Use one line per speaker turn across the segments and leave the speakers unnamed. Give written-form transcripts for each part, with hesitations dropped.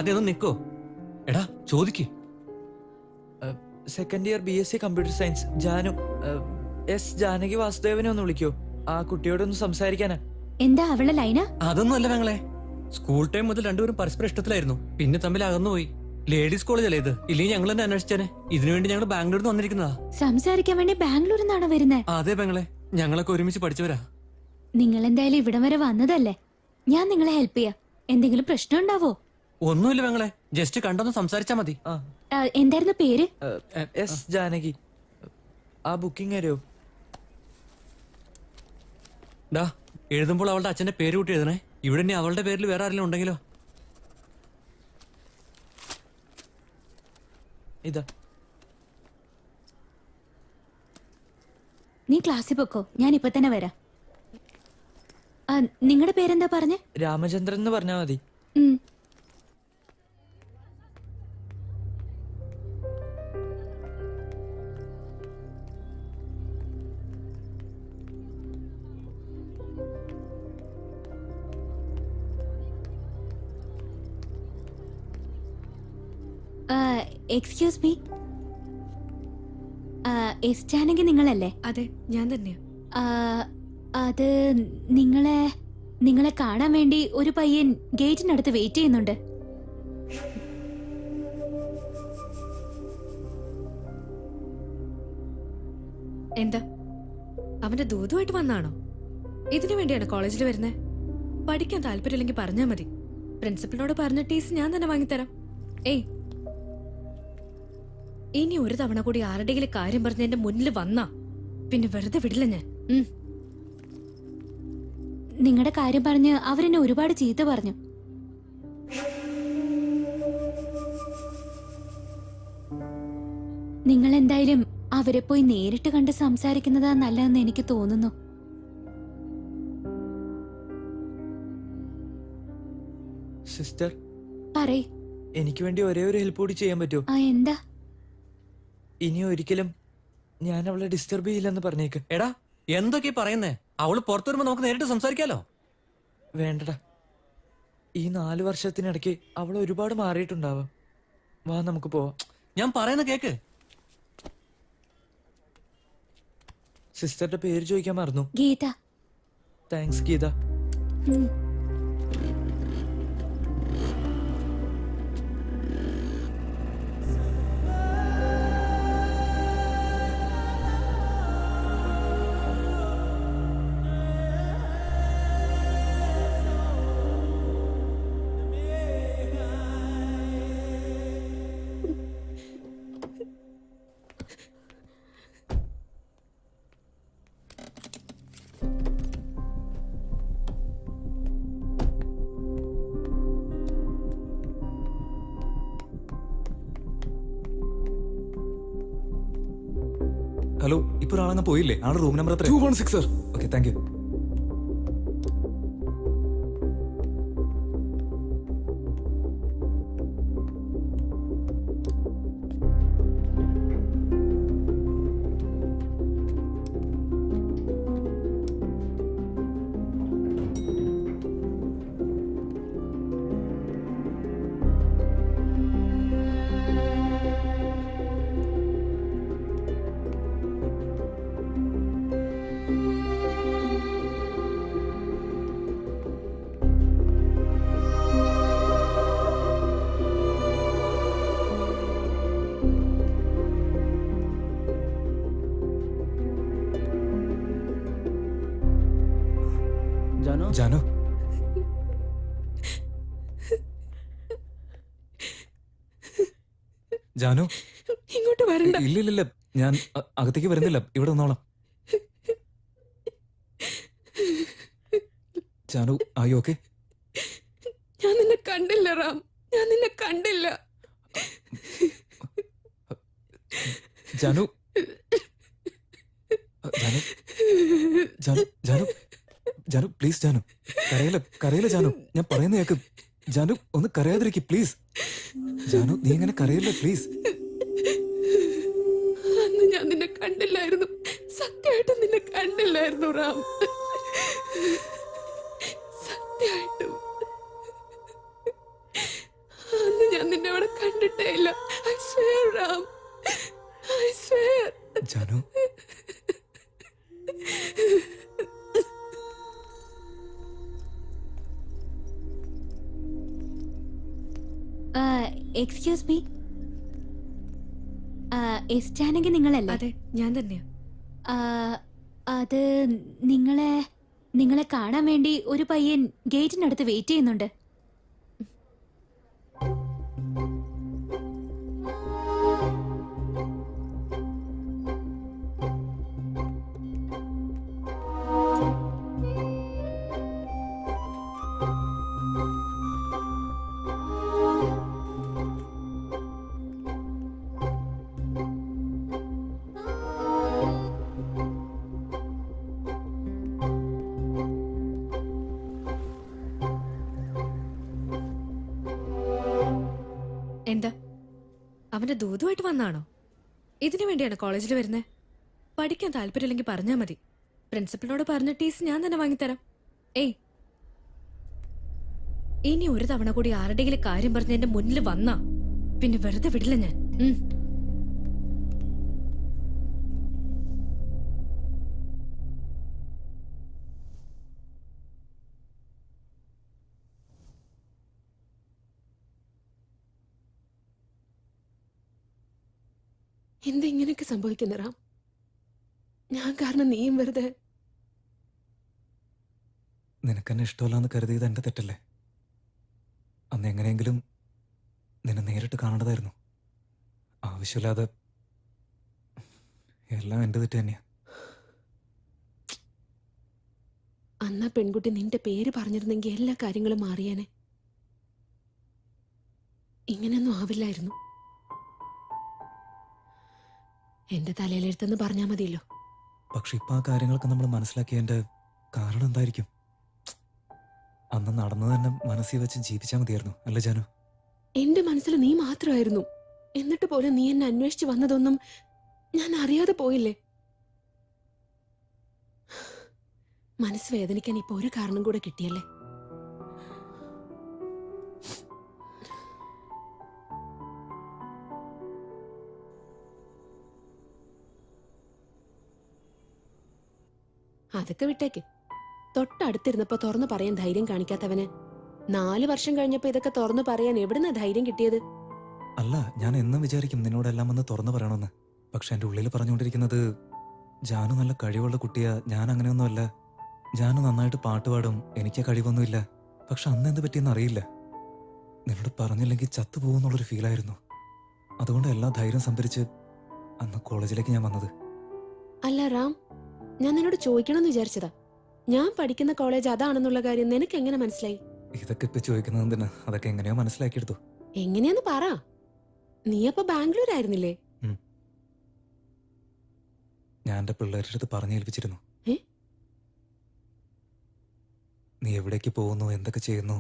അതൊന്ന് നിക്കോ. എടാ ചോദിക്ക്.
Second year BSc computer science Janu. S Janaki വാസുദേവനെ ഒന്ന് വിളിക്കോ, ആ കുട്ടിയോടൊന്ന് സംസാരിക്കാനാ.
എന്താ അവളെ ലൈന?
അതൊന്നും അല്ല പെങ്ങളെ, സ്കൂൾ ടൈം മുതൽ രണ്ടുപേരും പരസ്പര ഇഷ്ടത്തിലായിരുന്നു, പിന്നെ തമ്മിൽ അകന്നുപോയി. ലേഡീസ് കോളേജ് അല്ലേ ഇത്, ഇല്ലെങ്കിൽ ഞങ്ങൾ തന്നെ അന്വേഷിച്ചേനെ. ഇതിനുവേണ്ടി ഞങ്ങൾ ബാംഗ്ലൂരിൽ നിന്ന് വന്നിരിക്കുന്നതാ.
സംസാരിക്കാൻ വേണ്ടി ബാംഗ്ലൂരിൽ നിന്നാണോ വരുന്നത്?
അതെ പെങ്ങളെ, ഞങ്ങളൊക്കെ ഒരുമിച്ച് പഠിച്ചവരാ.
നിങ്ങൾ എന്തായാലും ഇവിടം വരെ വന്നതല്ലേ, ഞാൻ നിങ്ങളെ ഹെൽപ്പ് ചെയ്യാം. എന്തെങ്കിലും പ്രശ്നം ഉണ്ടാവോ?
ഒന്നുമില്ല പെങ്ങളെ, ജസ്റ്റ് കണ്ടൊന്ന് സംസാരിച്ചാ മതി.
എന്തായിരുന്നു പേര്?
എസ് ജാനകി. ആ ബുക്കിംഗ് തരുമോ?
ഡാ, എഴുതുമ്പോൾ അവളുടെ അച്ഛന്റെ പേര് കൂട്ടി എഴുതണേ. ഇവിടെ ഇനി അവളുടെ പേരിൽ വേറെ ആരെങ്കിലും ഉണ്ടെങ്കിലോ?
ഇതാ.
നീ ക്ലാസ്സിൽ പൊക്കോ, ഞാൻ ഇപ്പൊ തന്നെ വരാം. നിങ്ങളുടെ പേരെന്താ പറഞ്ഞേ?
രാമചന്ദ്രൻ എന്ന് പറഞ്ഞാ മതി.
എക്സ്ക്യൂസ് മീ, എസ് ജാനകി നിങ്ങളല്ലേ?
അതെ, ഞാൻ തന്നെയാ.
അത് നിങ്ങളെ കാണാൻ വേണ്ടി ഒരു പയ്യൻ ഗേറ്റിനടുത്ത് വെയിറ്റ് ചെയ്യുന്നുണ്ട്.
എന്താ അവന്റെ ദൂതുമായിട്ട് വന്നാണോ? ഇതിനു വേണ്ടിയാണ് കോളേജിൽ വരുന്നത്? പഠിക്കാൻ താല്പര്യമില്ലെങ്കിൽ പറഞ്ഞാ മതി, പ്രിൻസിപ്പലിനോട് പറഞ്ഞ ടീസ് ഞാൻ തന്നെ വാങ്ങിത്തരാം. ഏയ്, ഇനി ഒരു തവണ കൂടി ആരുടെയെങ്കിലും കാര്യം പറഞ്ഞ് എന്റെ മുന്നിൽ വന്നാ പിന്നെ വെറുതെ വിടില്ല ഞാൻ.
നിങ്ങളുടെ കാര്യം പറഞ്ഞ് അവരെന്നെ ഒരുപാട് ചീത്ത പറഞ്ഞു. നിങ്ങൾ എന്തായാലും അവരെ പോയി നേരിട്ട് കണ്ട് സംസാരിക്കുന്നതാ നല്ലതെന്ന് എനിക്ക് തോന്നുന്നു.
സിസ്റ്റർ,
പറയ്.
എനിക്ക് വേണ്ടി ഒരേ ഒരു ഹെൽപ്പ് കൂടി ചെയ്യാൻ പറ്റുമോ?
എന്താ?
ഇനി ഒരിക്കലും ഞാൻ അവളെ ഡിസ്റ്റർബ് ചെയ്യില്ലെന്ന് പറഞ്ഞേക്ക്.
എടാ, എന്തൊക്കെയാ പറയുന്നേ? അവള് പുറത്തു വരുമ്പോ നമുക്ക് നേരിട്ട് സംസാരിക്കാലോ.
വേണ്ടടാ, ഈ 4 വർഷത്തിനിടയ്ക്ക് അവൾ ഒരുപാട് മാറിയിട്ടുണ്ടാവാം. വാ, നമുക്ക് പോവാം.
ഞാൻ പറയുന്ന കേക്ക്.
സിസ്റ്ററുടെ പേര് ചോദിക്കാൻ മറന്നു.
ഗീത.
താങ്ക്സ് ഗീത.
ഹലോ, ഇപ്പൊ ഒരാളങ്ങ് പോയില്ലേ? ആള് room number 216 sir. Okay, thank you. Janu, Janu,
ഇങ്ങോട്ട് വരണ്ട.
ഇല്ലില്ല, ഞാൻ അകത്തേക്ക് വരുന്നില്ല, ഇവിടെ നിന്നോളാം. ജാനു, ആയി ഓക്കെ?
ഞാൻ നിന്നെ കണ്ടില്ല റാം, ഞാൻ നിന്നെ കണ്ടില്ല.
ജാനു, ജാനു, ജാനു, ജാനു, ജാനു, പ്ലീസ് ജാനു, കരയില്ല ജാനു, ഞാൻ പറയുന്ന കേക്ക്. ജാനു, ഒന്ന് കരയാതിരിക്കും പ്ലീസ്. ജാനു, നീ ഇങ്ങനെ കരയില്ല പ്ലീസ്.
അന്ന് ഞാൻ നിന്നെ കണ്ടില്ലായിരുന്നു, സത്യമായിട്ടും നിന്നെ കണ്ടില്ലായിരുന്നു റാം, സത്യമായിട്ടും.
Ram. I swear.
Janu
excuse me, S Janaki നിങ്ങളല്ലേ?
അതെ, ഞാൻ തന്നെയാ.
ആ, അത് നിങ്ങളെ കാണാൻ വേണ്ടി ഒരു പയ്യൻ ഗേറ്റിനടുത്ത് വെയിറ്റ് ചെയ്യുന്നുണ്ട്.
എന്താ അവന്റെ ദൂതുമായിട്ട് വന്നാണോ? ഇതിനു വേണ്ടിയാണ് കോളേജിൽ വരുന്നത്? പഠിക്കാൻ താല്പര്യമില്ലെങ്കിൽ പറഞ്ഞാൽ മതി. പ്രിൻസിപ്പലിനോട് പറഞ്ഞ ടീസ് ഞാൻ തന്നെ വാങ്ങിത്തരാം. ഏയ്, ഇനി ഒരു തവണ കൂടി ആരുടെയെങ്കിലും കാര്യം പറഞ്ഞ് എന്റെ മുന്നിൽ വന്നാ പിന്നെ വെറുതെ വിടില്ല ഞാൻ.
എന്താ ഇങ്ങനെയൊക്കെ സംഭവിക്കുന്ന റാം? ഞാൻ കാരണം നീയും വെറുതെ.
നിനക്കെന്നെ ഇഷ്ടമല്ലാന്ന് കരുതിയത് എന്റെ തെറ്റല്ലേ? അന്ന് എങ്ങനെയെങ്കിലും നിന്നെ നേരിട്ട് കാണേണ്ടതായിരുന്നു. ആവശ്യമില്ലാതെ എല്ലാം എന്റെ തെറ്റ് തന്നെയാ.
അന്ന് ആ പെൺകുട്ടി നിന്റെ പേര് പറഞ്ഞിരുന്നെങ്കിൽ എല്ലാ കാര്യങ്ങളും മാറിയേനെ. ഇങ്ങനെയൊന്നും ആവില്ലായിരുന്നു. എന്റെ തലയിലെടുത്തെന്ന് പറഞ്ഞാൽ മതിയല്ലോ.
പക്ഷെ ഇപ്പൊ ആ കാര്യങ്ങളൊക്കെ നമ്മൾ മനസ്സിലാക്കിയതിന്റെ കാരണം എന്തായിരിക്കും? അന്ന് നടന്നത് തന്നെ മനസ്സിൽ വെച്ച് ജീവിച്ചാൽ മതിയായിരുന്നു, അല്ലേ ജാനു?
എന്റെ മനസ്സിൽ നീ മാത്രമായിരുന്നു. എന്നിട്ട് പോലും നീ എന്നെ അന്വേഷിച്ച് വന്നതൊന്നും ഞാൻ അറിയാതെ പോയില്ലേ? മനസ്സ് വേദനിക്കാൻ ഇപ്പൊ ഒരു കാരണം കൂടെ കിട്ടിയല്ലേ? അതൊക്കെ വിട്ടേക്ക്. തൊട്ടടുത്തിരുന്നപ്പോ തുറന്നു പറയാൻ ധൈര്യം കാണിക്കാത്തവന് 4 വർഷം കഴിഞ്ഞപ്പോ ഇതൊക്കെ തുറന്നു പറയാൻ എവിടുന്നാ ധൈര്യം കിട്ടിയത്?
അല്ല, ഞാൻ എന്നും വിചാരിക്കും നിന്നോടെല്ലാം വന്ന് തുറന്നു പറയണമെന്ന്. പക്ഷെ എന്റെ ഉള്ളിൽ പറഞ്ഞുകൊണ്ടിരിക്കുന്നത് ജാനു നല്ല കഴിവുള്ള കുട്ടിയാ, ഞാൻ അങ്ങനെയൊന്നുമല്ല. ജാനു നന്നായിട്ട് പാട്ട് പാടും, എനിക്ക് കഴിവൊന്നുമില്ല. പക്ഷെ അന്ന് എന്ത് പറ്റിയെന്ന് അറിയില്ല. നിന്നോട് പറഞ്ഞില്ലെങ്കിൽ ചത്തുപോകുന്നുള്ളൊരു ഫീലായിരുന്നു. അതുകൊണ്ട് എല്ലാ ധൈര്യം സംഭരിച്ച് അന്ന് കോളേജിലേക്ക് ഞാൻ വന്നത്.
അല്ല റാം, ഞാൻ നിന്നോട് ചോദിക്കണമെന്ന് വിചാരിച്ചതാ. ഞാൻ പഠിക്കുന്ന കോളേജ് അതാണെന്നുള്ള കാര്യം നിനക്ക് എങ്ങനെ മനസ്സിലായി?
ഇതൊക്കെ ഇപ്പൊ ചോദിക്കുന്നത് എന്തിനാ? അതൊക്കെ എങ്ങനെയോ മനസ്സിലാക്കിയെടുത്തു.
എങ്ങനെയാന്ന് പറ. നീ അപ്പൊ ബാംഗ്ലൂർ ആയിരുന്നില്ലേ?
ഞാൻ എന്റെ പിള്ളേരുടെ അടുത്ത് പറഞ്ഞേൽപ്പിച്ചിരുന്നു.
ഏ?
നീ എവിടേക്ക് പോകുന്നു, എന്തൊക്കെ ചെയ്യുന്നു,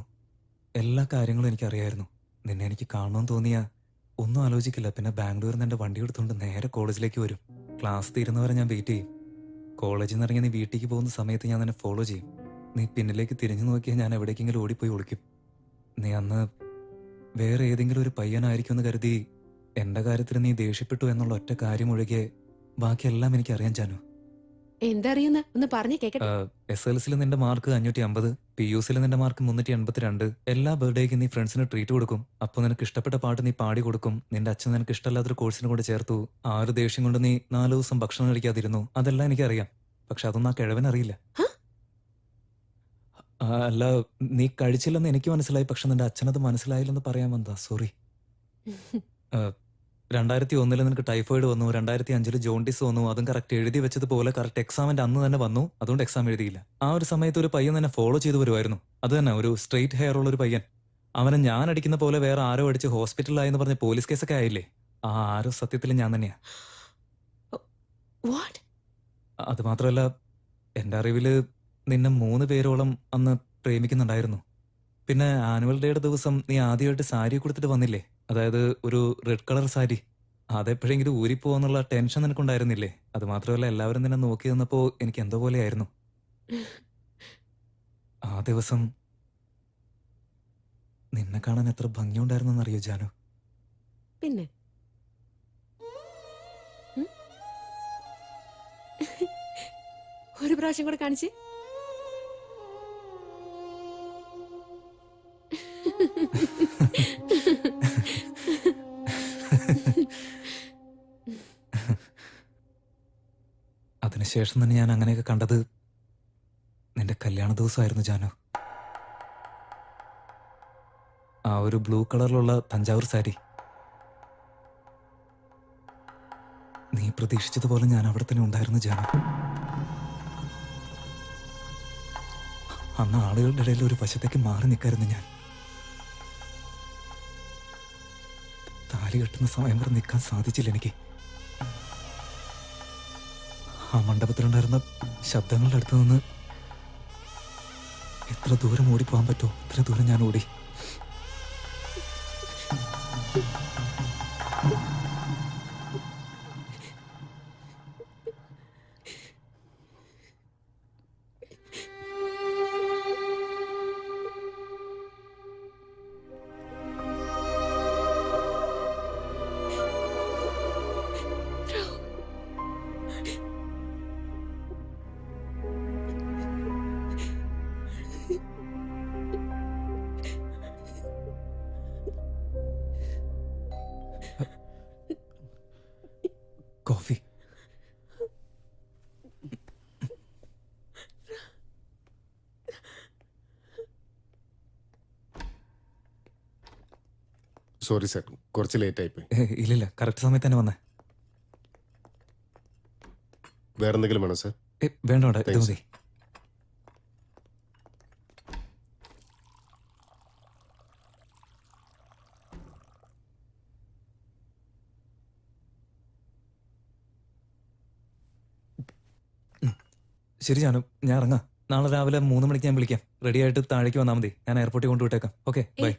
എല്ലാ കാര്യങ്ങളും എനിക്കറിയായിരുന്നു. നിന്നെ എനിക്ക് കാണണമെന്ന് തോന്നിയാ ഒന്നും ആലോചിക്കില്ല. പിന്നെ ബാംഗ്ലൂരിൽ നിന്ന് എന്റെ വണ്ടി എടുത്തുകൊണ്ട് നേരെ കോളേജിലേക്ക് വരും. ക്ലാസ് തീരുന്നവരെ ഞാൻ വെയിറ്റ് ചെയ്യും. കോളേജിൽ നിന്ന് ഇറങ്ങി നീ വീട്ടിലേക്ക് പോകുന്ന സമയത്ത് ഞാൻ നിന്നെ ഫോളോ ചെയ്യും. നീ പിന്നിലേക്ക് തിരിഞ്ഞു നോക്കിയാൽ ഞാൻ എവിടേക്കെങ്കിലും ഓടിപ്പോയി ഒളിക്കും. നീ അന്ന് വേറെ ഏതെങ്കിലും ഒരു പയ്യനായിരിക്കും എന്ന് കരുതി എന്റെ കാര്യത്തിൽ നീ ദേഷ്യപ്പെട്ടു എന്നുള്ള ഒറ്റ കാര്യം ഒഴികെ ബാക്കിയെല്ലാം എനിക്കറിയാൻ ജാനു.
എന്താ അറിയുന്ന ഒന്ന് പറഞ്ഞു കേക്കട്ടെ.
SLCയിൽ നിന്റെ മാർക്ക് 550, PUCയിൽ നിന്റെ മാർക്ക് 382. എല്ലാ ബർത്ത്ഡേക്കും നീ ഫ്രണ്ട്സിന് ട്രീറ്റ് കൊടുക്കും. അപ്പൊ നിനക്ക് ഇഷ്ടപ്പെട്ട പാട്ട് നീ പാടി കൊടുക്കും. നിന്റെ അച്ഛൻ നിനക്ക് ഇഷ്ടമല്ലാത്തൊരു കോഴ്സിന് കൊണ്ട് ചേർത്തു. 6 ദേഷ്യം കൊണ്ട് നീ 4 ദിവസം ഭക്ഷണം കഴിക്കാതിരുന്നു. അതെല്ലാം എനിക്കറിയാം. പക്ഷെ അതൊന്നും ആ കിഴവനറിയില്ല. അല്ല, നീ കഴിച്ചില്ലെന്ന് എനിക്ക് മനസ്സിലായി. പക്ഷെ നിന്റെ അച്ഛനത് മനസ്സിലായില്ലെന്ന് പറയാൻ വന്നതാ. സോറി. 2001 നിനക്ക് ടൈഫോയിഡ് വന്നു. 2005 ജോണ്ടിസ് വന്നു. അതും കറക്റ്റ് എഴുതി വെച്ചതുപോലെ കറക്റ്റ് എക്സാമിന്റെ അന്ന് തന്നെ വന്നു. അതുകൊണ്ട് എക്സാം എഴുതിയില്ല. ആ ഒരു സമയത്ത് ഒരു പയ്യൻ തന്നെ ഫോളോ ചെയ്തു വരുമായിരുന്നു. അത് തന്നെ, ഒരു സ്ട്രെയിറ്റ് ഹെയർ ഉള്ള ഒരു പയ്യൻ. അവനെ ഞാൻ അടിക്കുന്ന പോലെ വേറെ ആരോ അടിച്ച് ഹോസ്പിറ്റലിലായെന്ന് പറഞ്ഞ് പോലീസ് കേസൊക്കെ ആയില്ലേ? ആ ആരോ സത്യത്തിൽ ഞാൻ തന്നെയാ. അത് മാത്രമല്ല, എന്റെ അറിവില് നിന്നെ 3 പേരോളം അന്ന് പ്രേമിക്കുന്നുണ്ടായിരുന്നു. പിന്നെ ആനുവൽ ഡേയുടെ ദിവസം നീ ആദ്യമായിട്ട് സാരി കൊടുത്തിട്ട് വന്നില്ലേ? അതായത് ഒരു റെഡ് കളർ സാരി. അതെപ്പോഴെങ്കിലും ഊരിപ്പോന്നുള്ള ടെൻഷൻ നിനക്കുണ്ടായിരുന്നില്ലേ? അത് മാത്രമല്ല, എല്ലാവരും നിന്നെ നോക്കി നിന്നപ്പോ എനിക്ക് എന്തോ പോലെയായിരുന്നു. ആ ദിവസം നിന്നെ കാണാൻ എത്ര ഭംഗിയുണ്ടായിരുന്നെന്നറിയോ ജാനു?
പിന്നെ ഒരു പ്രാവശ്യം കൂടെ കാണിച്ച്.
അതിനുശേഷം തന്നെ ഞാൻ അങ്ങനെയൊക്കെ കണ്ടത് നിന്റെ കല്യാണ ദിവസമായിരുന്നു ജാനു. ആ ഒരു ബ്ലൂ കളറിലുള്ള തഞ്ചാവൂർ സാരി. നീ പ്രതീക്ഷിച്ചതുപോലെ ഞാൻ അവിടെ തന്നെ ഉണ്ടായിരുന്നു ജാനു. അന്ന് ആളുകളുടെ ഇടയിൽ ഒരു വശത്തേക്ക് മാറി നിൽക്കായിരുന്നു ഞാൻ. താലി കെട്ടുന്ന സമയം വരെ നിൽക്കാൻ സാധിച്ചില്ല എനിക്ക്. ആ മണ്ഡപത്തിലുണ്ടായിരുന്ന ശബ്ദങ്ങളുടെ അടുത്ത് നിന്ന് എത്ര ദൂരം ഓടിപ്പോകാൻ പറ്റുമോ അത്ര ദൂരം ഞാൻ ഓടി. കോഫി.
സോറി സാർ, കുറച്ച് ലേറ്റ് ആയിപ്പോയി.
ഇല്ലില്ല, കറക്റ്റ് സമയത്ത് തന്നെ വന്നേ.
വേറെ എന്തെങ്കിലും വേണോ സാർ?
വേണ്ട വേണ്ട, ഇത്
Thanks.
മതി. ശരി ജാനു, ഞാൻ ഇറങ്ങാം. നാളെ രാവിലെ 3 മണിക്ക് ഞാൻ വിളിക്കാം. റെഡി ആയിട്ട് താഴേക്ക് വന്നാൽ മതി. ഞാൻ എയർപോർട്ടിൽ കൊണ്ടുവിട്ടേക്കാം. Okay, by.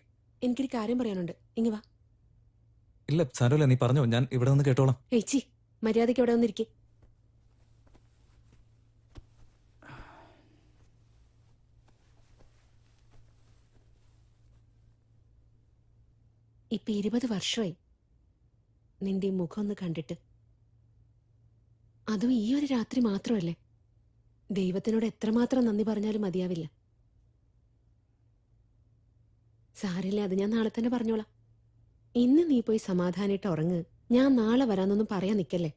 എനിക്കൊരു കാര്യം പറയാനുണ്ട്. ഇങ്ങ് വാ.
ഇല്ല സാരമില്ല, നീ പറഞ്ഞോ, ഞാൻ ഇവിടെ നിന്ന് കേട്ടോളാം.
ഏച്ചി, മര്യാദയ്ക്ക് ഇവിടെ വന്നിരിക്കെ. ഇപ്പൊ 20 വർഷമായി നിന്റെ ഈ മുഖം ഒന്ന് കണ്ടിട്ട്. അതും ഈ ഒരു രാത്രി മാത്രമല്ലേ. ദൈവത്തിനോട് എത്രമാത്രം നന്ദി പറഞ്ഞാലും മതിയാവില്ല. സാരില്ല, അത് ഞാൻ നാളെ തന്നെ പറഞ്ഞോളാം. ഇന്ന് നീ പോയി സമാധാനായിട്ട് ഉറങ്ങ്. ഞാൻ നാളെ വരാന്നൊന്നും പറയാൻ നിൽക്കല്ലേ.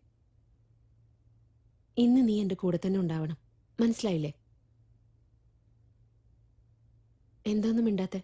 ഇന്ന് നീ എന്റെ കൂടെ തന്നെ ഉണ്ടാവണം. മനസ്സിലായില്ലേ? എന്താന്നും മിണ്ടാത്തെ?